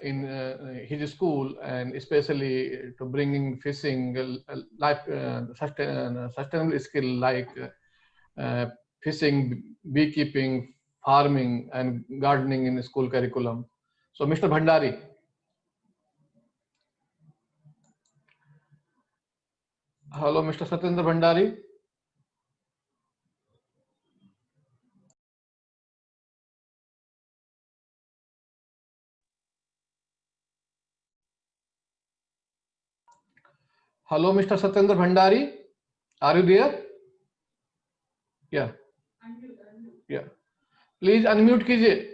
in his school, and especially to bringing fishing sustainable skill like fishing, beekeeping, farming, and gardening in the school curriculum. So, Mr. Bhandari. Hello, Mr. Satyendra Bhandari. Hello, Mr. Satyendra Bhandari. Are you there? Yeah. Yeah. Please unmute कीजिए.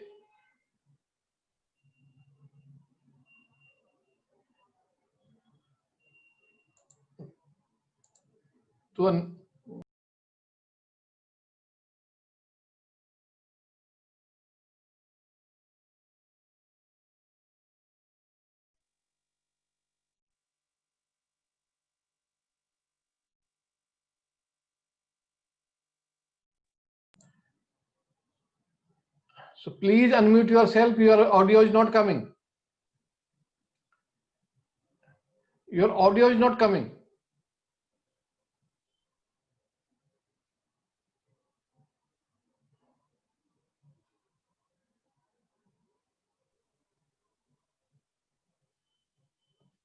So please unmute yourself. Your audio is not coming. Your audio is not coming.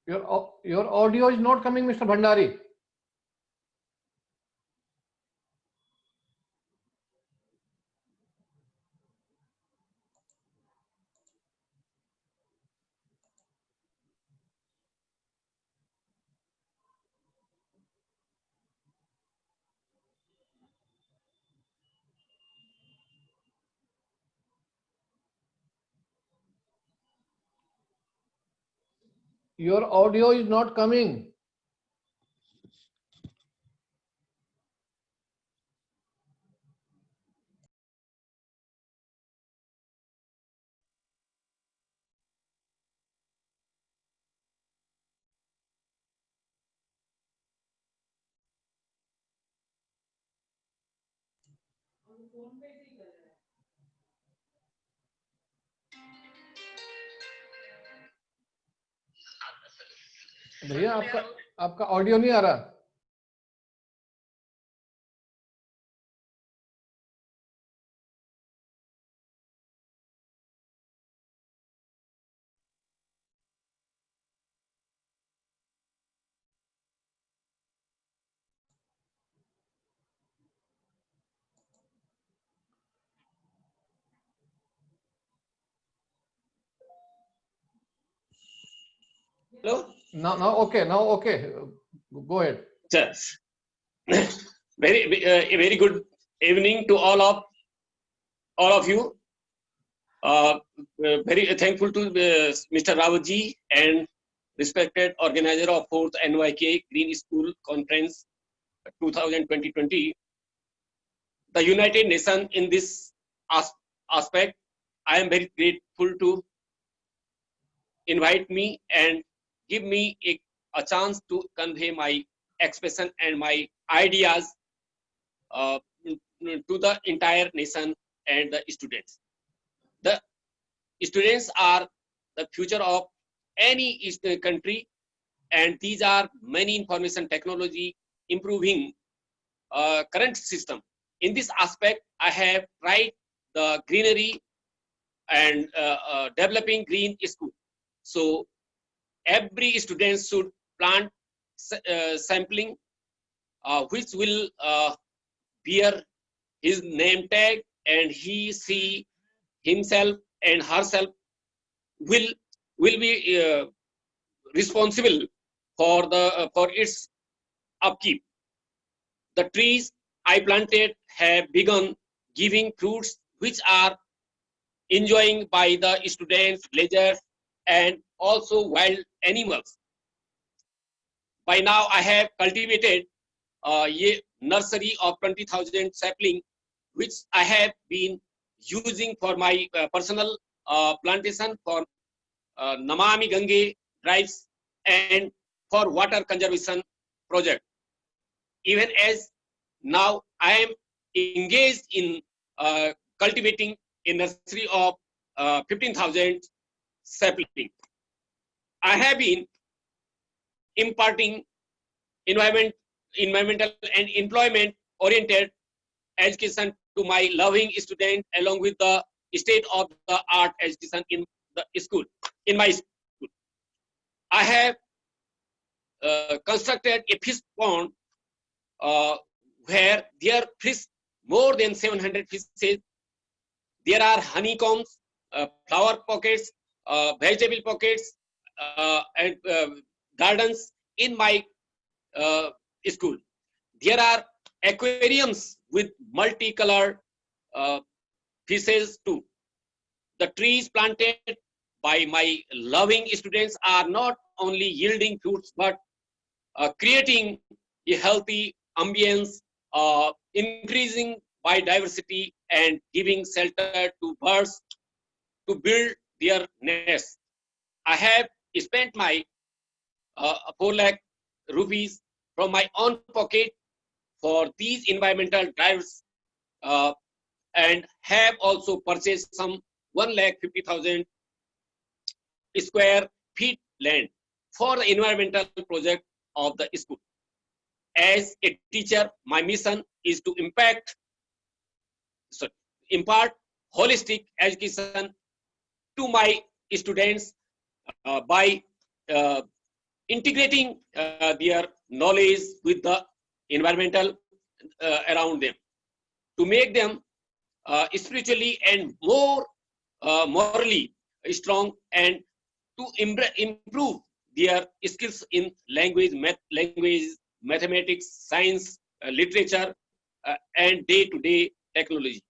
Your audio is not coming, Mr. Bhandari. Your audio is not coming. भैया आपका audio नहीं आ रहा. Hello? Now okay. Go ahead. Sir, a very good evening to all of you. Very thankful to Mr. Rawatji and respected organizer of 4th NYK Green School Conference 2020. The United Nations in this aspect, I am very grateful to invite me and give me a chance to convey my expression and my ideas to the entire nation and the students. The students are the future of any country, and these are many information technology improving current system. In this aspect, I have tried the greenery and developing green school. So every student should plant sampling which will bear his name tag, and she himself and herself will be responsible for its upkeep. The trees I planted have begun giving fruits which are enjoying by the students, villagers, and also wild animals. By now, I have cultivated a nursery of 20,000 sapling, which I have been using for my personal plantation for Namami Gange drives and for water conservation project. Even as now, I am engaged in cultivating a nursery of 15,000 sapling. I have been imparting environmental and employment-oriented education to my loving students, along with the state-of-the-art education in the school. In my school, I have constructed a fish pond where there fish more than 700 fishes. There are honeycombs, flower pockets, vegetable pockets, and gardens in my school. There are aquariums with multicolored fishes too. The trees planted by my loving students are not only yielding fruits but creating a healthy ambience, increasing biodiversity, and giving shelter to birds to build their nests. I have spent my 4 lakh rupees from my own pocket for these environmental drives, and have also purchased some 1,50,000 square feet land for the environmental project of the school. As a teacher, my mission is to impart holistic education to my students by integrating their knowledge with the environmental around them, to make them spiritually and more morally strong, and to improve their skills in language, mathematics, science, literature, and day-to-day technology.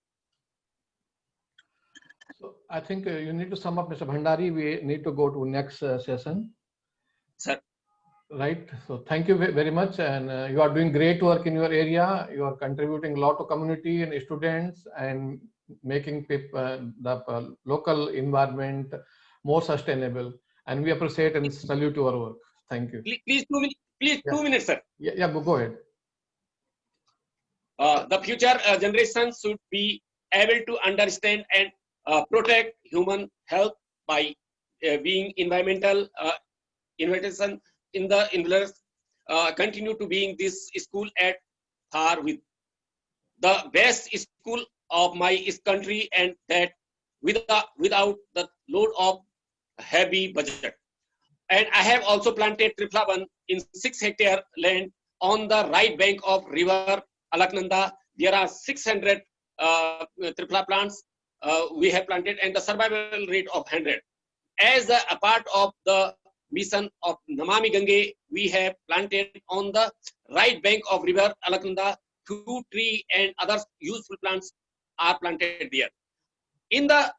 So I think you need to sum up, Mr. Bhandari. We need to go to next session. Sir. Right. So thank you very much, and you are doing great work in your area. You are contributing a lot to community and students, and making the local environment more sustainable. And we appreciate and salute your work. Thank you. Please 2 minutes. Please, yeah. 2 minutes, sir. Yeah, go ahead. The future generations should be able to understand and protect human health by being environmental innovation in the universe. Continue to being this school at par with the best school of my country, and that without the load of heavy budget. And I have also planted triflavan in 6-hectare land on the right bank of river Alaknanda. There are 600 trifla plants we have planted, and the survival rate of 100. As a part of the mission of Namami Gange, we have planted on the right bank of river Alaknanda 2 tree and other useful plants are planted there. In the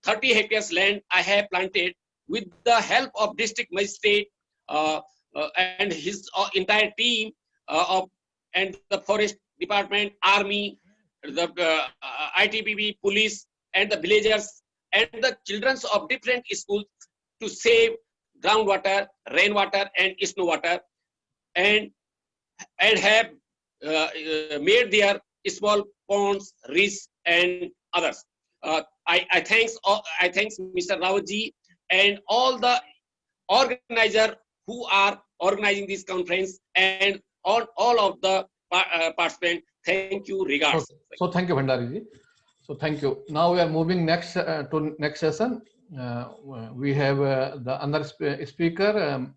30 hectares land I have planted with the help of district magistrate and his entire team and the forest department, army, the ITBP, police, and the villagers and the children of different schools to save groundwater, rainwater, and snow water, and have made their small ponds, rich, and others. I thanks Mr. Rawatji and all the organizers who are organizing this conference, and all of the participants. Thank you. Regards. So thank you, Bhandari ji. So thank you. Now we are moving next to next session. We have the another speaker,